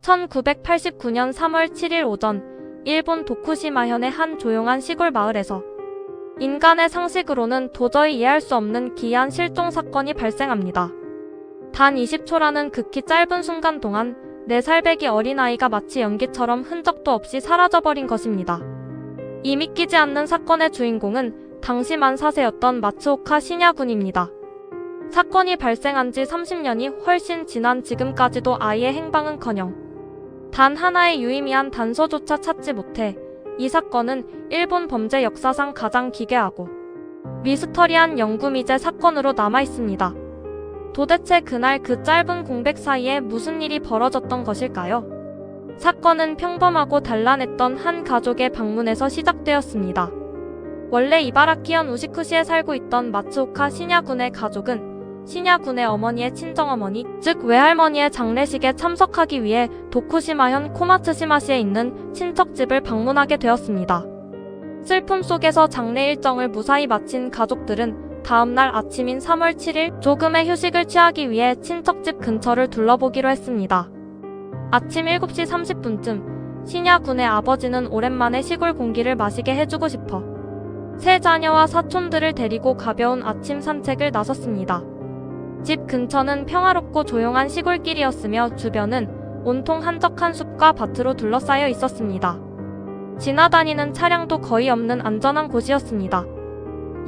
1989년 3월 7일 오전, 일본 도쿠시마현의 한 조용한 시골 마을에서 인간의 상식으로는 도저히 이해할 수 없는 기이한 실종 사건이 발생합니다. 단 20초라는 극히 짧은 순간 동안 4살배기 어린아이가 마치 연기처럼 흔적도 없이 사라져버린 것입니다. 이 믿기지 않는 사건의 주인공은 당시 만 4세였던 마츠오카 시냐 군입니다. 사건이 발생한 지 30년이 훨씬 지난 지금까지도 아이의 행방은커녕 단 하나의 유의미한 단서조차 찾지 못해 이 사건은 일본 범죄 역사상 가장 기괴하고 미스터리한 영구미제 사건으로 남아있습니다. 도대체 그날 그 짧은 공백 사이에 무슨 일이 벌어졌던 것일까요? 사건은 평범하고 단란했던 한 가족의 방문에서 시작되었습니다. 원래 이바라키현 우시쿠시에 살고 있던 마츠오카 시냐 군의 가족은 시냐 군의 어머니의 친정어머니, 즉 외할머니의 장례식에 참석하기 위해 도쿠시마현 코마츠시마시에 있는 친척집을 방문하게 되었습니다. 슬픔 속에서 장례 일정을 무사히 마친 가족들은 다음날 아침인 3월 7일 조금의 휴식을 취하기 위해 친척집 근처를 둘러보기로 했습니다. 아침 7시 30분쯤 시냐 군의 아버지는 오랜만에 시골 공기를 마시게 해주고 싶어 세 자녀와 사촌들을 데리고 가벼운 아침 산책을 나섰습니다. 집 근처는 평화롭고 조용한 시골길이었으며 주변은 온통 한적한 숲과 밭으로 둘러싸여 있었습니다. 지나다니는 차량도 거의 없는 안전한 곳이었습니다.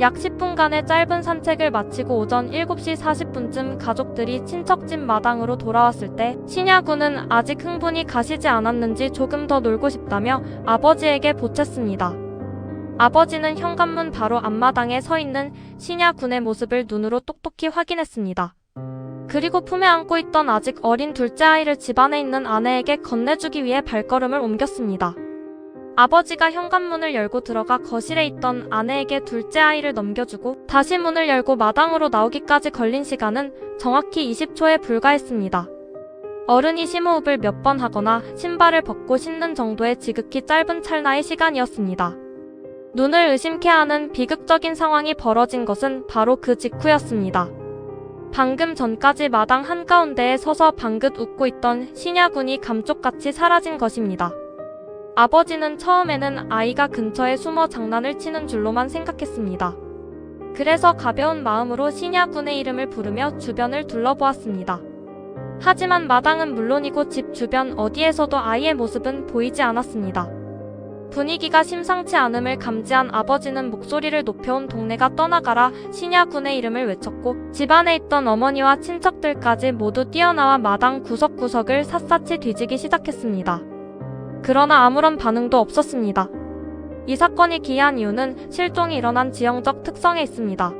약 10분간의 짧은 산책을 마치고 오전 7시 40분쯤 가족들이 친척집 마당으로 돌아왔을 때 시냐 군은 아직 흥분이 가시지 않았는지 조금 더 놀고 싶다며 아버지에게 보챘습니다. 아버지는 현관문 바로 앞마당에 서 있는 시냐 군의 모습을 눈으로 똑똑히 확인했습니다. 그리고 품에 안고 있던 아직 어린 둘째 아이를 집안에 있는 아내에게 건네주기 위해 발걸음을 옮겼습니다. 아버지가 현관문을 열고 들어가 거실에 있던 아내에게 둘째 아이를 넘겨주고 다시 문을 열고 마당으로 나오기까지 걸린 시간은 정확히 20초에 불과했습니다. 어른이 심호흡을 몇 번 하거나 신발을 벗고 신는 정도의 지극히 짧은 찰나의 시간이었습니다. 눈을 의심케 하는 비극적인 상황이 벌어진 것은 바로 그 직후였습니다. 방금 전까지 마당 한가운데에 서서 방긋 웃고 있던 시냐 군이 감쪽같이 사라진 것입니다. 아버지는 처음에는 아이가 근처에 숨어 장난을 치는 줄로만 생각했습니다. 그래서 가벼운 마음으로 시냐 군의 이름을 부르며 주변을 둘러보았습니다. 하지만 마당은 물론이고 집 주변 어디에서도 아이의 모습은 보이지 않았습니다. 분위기가 심상치 않음을 감지한 아버지는 목소리를 높여온 동네가 떠나가라 시냐 군의 이름을 외쳤고 집안에 있던 어머니와 친척들까지 모두 뛰어나와 마당 구석구석을 샅샅이 뒤지기 시작했습니다. 그러나 아무런 반응도 없었습니다. 이 사건이 기이한 이유는 실종이 일어난 지형적 특성에 있습니다.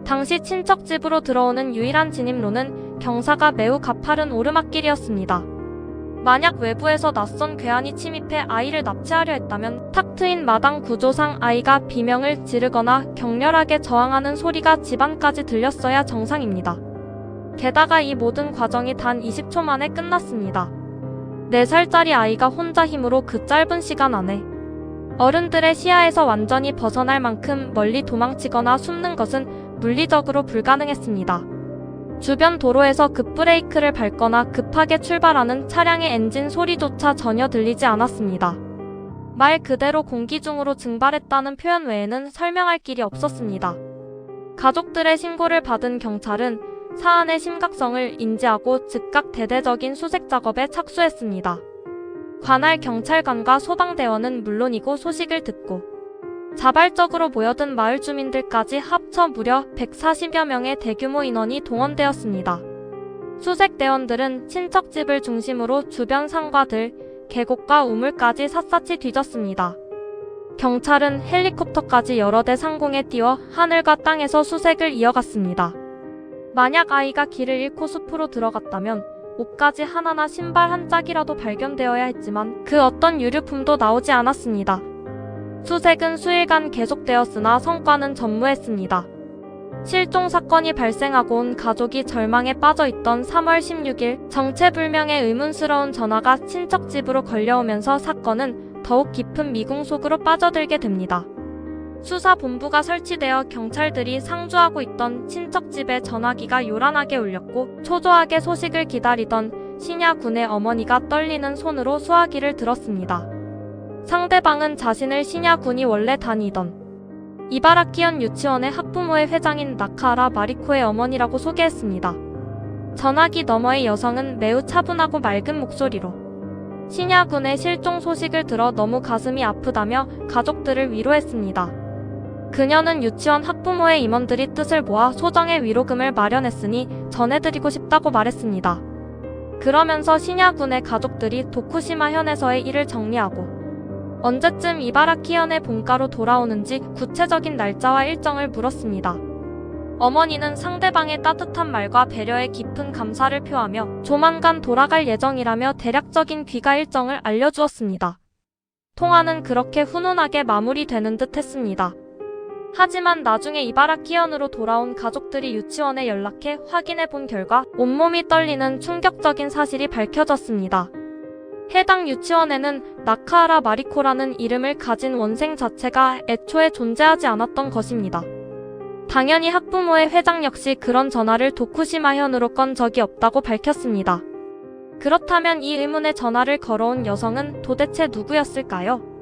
당시 친척집으로 들어오는 유일한 진입로는 경사가 매우 가파른 오르막길이었습니다. 만약 외부에서 낯선 괴한이 침입해 아이를 납치하려 했다면 탁 트인 마당 구조상 아이가 비명을 지르거나 격렬하게 저항하는 소리가 집안까지 들렸어야 정상입니다. 게다가 이 모든 과정이 단 20초 만에 끝났습니다. 4살짜리 아이가 혼자 힘으로 그 짧은 시간 안에 어른들의 시야에서 완전히 벗어날 만큼 멀리 도망치거나 숨는 것은 물리적으로 불가능했습니다. 주변 도로에서 급브레이크를 밟거나 급하게 출발하는 차량의 엔진 소리조차 전혀 들리지 않았습니다. 말 그대로 공기 중으로 증발했다는 표현 외에는 설명할 길이 없었습니다. 가족들의 신고를 받은 경찰은 사안의 심각성을 인지하고 즉각 대대적인 수색 작업에 착수했습니다. 관할 경찰관과 소방대원은 물론이고 소식을 듣고 자발적으로 모여든 마을 주민들까지 합쳐 무려 140여 명의 대규모 인원이 동원되었습니다. 수색대원들은 친척집을 중심으로 주변 산과 들, 계곡과 우물까지 샅샅이 뒤졌습니다. 경찰은 헬리콥터까지 여러 대 상공에 띄워 하늘과 땅에서 수색을 이어갔습니다. 만약 아이가 길을 잃고 숲으로 들어갔다면 옷가지 하나나 신발 한 짝이라도 발견되어야 했지만 그 어떤 유류품도 나오지 않았습니다. 수색은 수일간 계속되었으나 성과는 전무했습니다. 실종 사건이 발생하고 온 가족이 절망에 빠져있던 3월 16일 정체불명의 의문스러운 전화가 친척집으로 걸려오면서 사건은 더욱 깊은 미궁 속으로 빠져들게 됩니다. 수사본부가 설치되어 경찰들이 상주하고 있던 친척집의 전화기가 요란하게 울렸고 초조하게 소식을 기다리던 신야 군의 어머니가 떨리는 손으로 수화기를 들었습니다. 상대방은 자신을 신야 군이 원래 다니던 이바라키현 유치원의 학부모의 회장인 나카하라 마리코의 어머니라고 소개했습니다. 전화기 너머의 여성은 매우 차분하고 맑은 목소리로 신야 군의 실종 소식을 들어 너무 가슴이 아프다며 가족들을 위로했습니다. 그녀는 유치원 학부모의 임원들이 뜻을 모아 소정의 위로금을 마련했으니 전해드리고 싶다고 말했습니다. 그러면서 신야 군의 가족들이 도쿠시마 현에서의 일을 정리하고 언제쯤 이바라키현의 본가로 돌아오는지 구체적인 날짜와 일정을 물었습니다. 어머니는 상대방의 따뜻한 말과 배려에 깊은 감사를 표하며 조만간 돌아갈 예정이라며 대략적인 귀가 일정을 알려주었습니다. 통화는 그렇게 훈훈하게 마무리되는 듯 했습니다. 하지만 나중에 이바라키현으로 돌아온 가족들이 유치원에 연락해 확인해 본 결과 온몸이 떨리는 충격적인 사실이 밝혀졌습니다. 해당 유치원에는 나카하라 마리코라는 이름을 가진 원생 자체가 애초에 존재하지 않았던 것입니다. 당연히 학부모의 회장 역시 그런 전화를 도쿠시마현으로 건 적이 없다고 밝혔습니다. 그렇다면 이 의문의 전화를 걸어온 여성은 도대체 누구였을까요?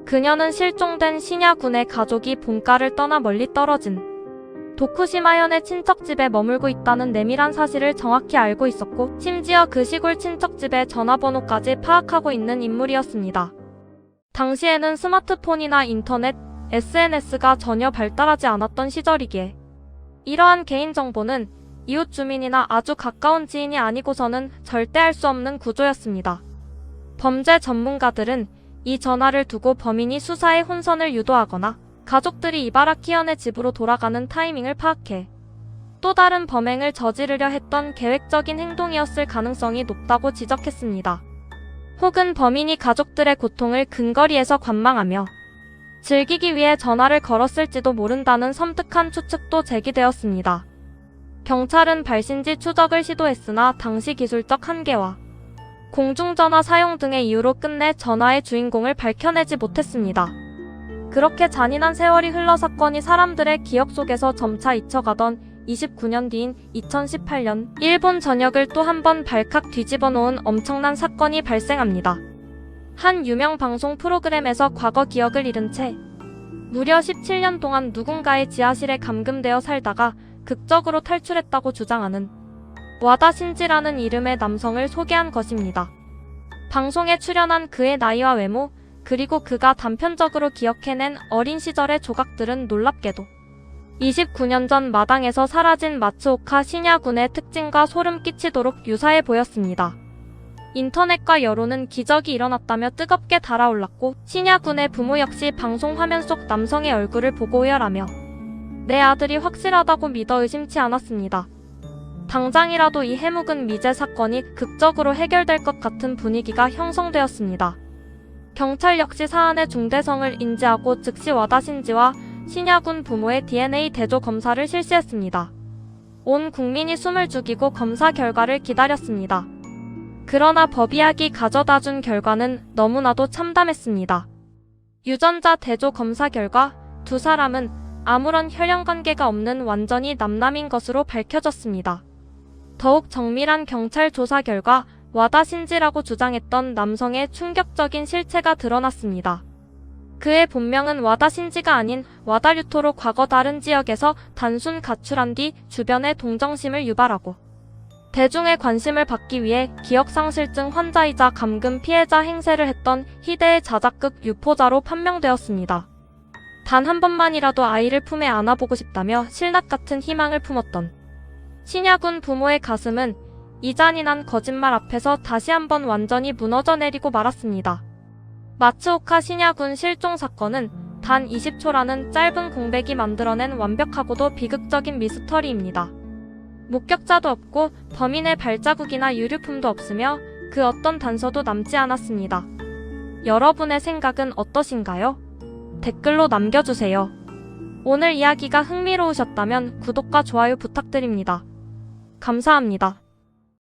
그녀는 실종된 신야 군의 가족이 본가를 떠나 멀리 떨어진 도쿠시마현의 친척집에 머물고 있다는 내밀한 사실을 정확히 알고 있었고 심지어 그 시골 친척집의 전화번호까지 파악하고 있는 인물이었습니다. 당시에는 스마트폰이나 인터넷, SNS가 전혀 발달하지 않았던 시절이기에 이러한 개인정보는 이웃 주민이나 아주 가까운 지인이 아니고서는 절대 알 수 없는 구조였습니다. 범죄 전문가들은 이 전화를 두고 범인이 수사에 혼선을 유도하거나 가족들이 이바라키현의 집으로 돌아가는 타이밍을 파악해 또 다른 범행을 저지르려 했던 계획적인 행동이었을 가능성이 높다고 지적했습니다. 혹은 범인이 가족들의 고통을 근거리에서 관망하며 즐기기 위해 전화를 걸었을지도 모른다는 섬뜩한 추측도 제기되었습니다. 경찰은 발신지 추적을 시도했으나 당시 기술적 한계와 공중전화 사용 등의 이유로 끝내 전화의 주인공을 밝혀내지 못했습니다. 그렇게 잔인한 세월이 흘러 사건이 사람들의 기억 속에서 점차 잊혀가던 29년 뒤인 2018년 일본 전역을 또 한 번 발칵 뒤집어 놓은 엄청난 사건이 발생합니다. 한 유명 방송 프로그램에서 과거 기억을 잃은 채 무려 17년 동안 누군가의 지하실에 감금되어 살다가 극적으로 탈출했다고 주장하는 와다 신지라는 이름의 남성을 소개한 것입니다. 방송에 출연한 그의 나이와 외모, 그리고 그가 단편적으로 기억해낸 어린 시절의 조각들은 놀랍게도 29년 전 마당에서 사라진 마츠오카 신야군의 특징과 소름 끼치도록 유사해 보였습니다. 인터넷과 여론은 기적이 일어났다며 뜨겁게 달아올랐고 신야군의 부모 역시 방송 화면 속 남성의 얼굴을 보고 오열하며 내 아들이 확실하다고 믿어 의심치 않았습니다. 당장이라도 이 해묵은 미제 사건이 극적으로 해결될 것 같은 분위기가 형성되었습니다. 경찰 역시 사안의 중대성을 인지하고 즉시 와다 신지와 신야군 부모의 DNA 대조 검사를 실시했습니다. 온 국민이 숨을 죽이고 검사 결과를 기다렸습니다. 그러나 법의학이 가져다준 결과는 너무나도 참담했습니다. 유전자 대조 검사 결과 두 사람은 아무런 혈연관계가 없는 완전히 남남인 것으로 밝혀졌습니다. 더욱 정밀한 경찰 조사 결과 와다 신지라고 주장했던 남성의 충격적인 실체가 드러났습니다. 그의 본명은 와다 신지가 아닌 와다 류토로 과거 다른 지역에서 단순 가출한 뒤 주변의 동정심을 유발하고 대중의 관심을 받기 위해 기억상실증 환자이자 감금 피해자 행세를 했던 희대의 자작극 유포자로 판명되었습니다. 단 한 번만이라도 아이를 품에 안아보고 싶다며 신락 같은 희망을 품었던 신야군 부모의 가슴은 이 잔인한 거짓말 앞에서 다시 한번 완전히 무너져 내리고 말았습니다. 마츠오카 신야군 실종 사건은 단 20초라는 짧은 공백이 만들어낸 완벽하고도 비극적인 미스터리입니다. 목격자도 없고 범인의 발자국이나 유류품도 없으며 그 어떤 단서도 남지 않았습니다. 여러분의 생각은 어떠신가요? 댓글로 남겨주세요. 오늘 이야기가 흥미로우셨다면 구독과 좋아요 부탁드립니다. 감사합니다.